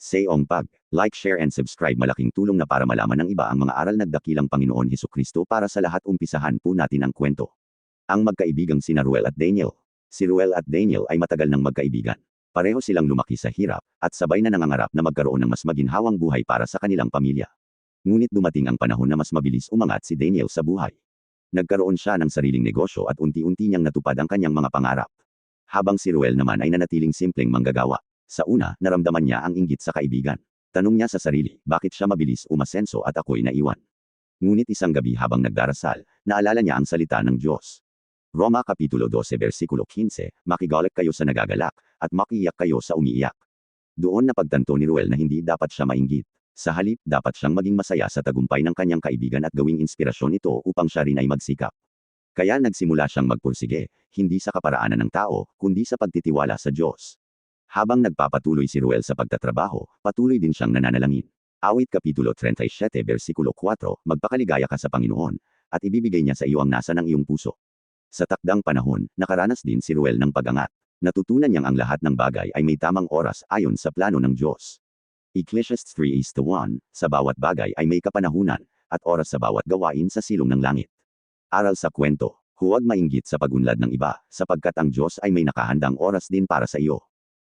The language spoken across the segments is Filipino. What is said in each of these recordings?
Sayong pag, like, share and subscribe malaking tulong na para malaman ng iba ang mga aral nagdakilang Panginoon Hesukristo para sa lahat umpisahan po natin ang kwento. Ang magkaibigang sina Ruel at Daniel. Si Ruel at Daniel ay matagal nang magkaibigan. Pareho silang lumaki sa hirap, at sabay na nangangarap na magkaroon ng mas maginhawang buhay para sa kanilang pamilya. Ngunit dumating ang panahon na mas mabilis umangat si Daniel sa buhay. Nagkaroon siya ng sariling negosyo at unti-unti niyang natupad ang kanyang mga pangarap. Habang si Ruel naman ay nanatiling simpleng manggagawa. Sa una, naramdaman niya ang inggit sa kaibigan. Tanong niya sa sarili, bakit siya mabilis umasenso at ako'y naiwan? Ngunit isang gabi habang nagdarasal, naalala niya ang salita ng Diyos. Roma Kapitulo 12 versikulo 15, makigalak kayo sa nagagalak, at makiiyak kayo sa umiiyak. Doon napagtanto ni Ruel na hindi dapat siya mainggit. Sa halip, dapat siyang maging masaya sa tagumpay ng kanyang kaibigan at gawing inspirasyon ito upang siya rin ay magsikap. Kaya nagsimula siyang magpursige, hindi sa kaparaanan ng tao, kundi sa pagtitiwala sa Diyos. Habang nagpapatuloy si Ruel sa pagtatrabaho, patuloy din siyang nananalangin. Awit Kapitulo 37 versikulo 4, magpakaligaya ka sa Panginoon, at ibibigay niya sa iyo ang nasa ng iyong puso. Sa takdang panahon, nakaranas din si Ruel ng pag-angat. Natutunan niyang ang lahat ng bagay ay may tamang oras ayon sa plano ng Diyos. Ecclesiastes 3:1, sa bawat bagay ay may kapanahunan, at oras sa bawat gawain sa silong ng langit. Aral sa kwento, huwag mainggit sa pagunlad ng iba, sapagkat ang Diyos ay may nakahandang oras din para sa iyo.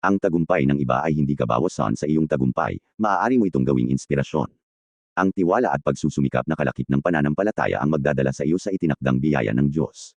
Ang tagumpay ng iba ay hindi kabawasan sa iyong tagumpay, maaari mo itong gawing inspirasyon. Ang tiwala at pagsusumikap na kalakip ng pananampalataya ang magdadala sa iyo sa itinakdang biyaya ng Diyos.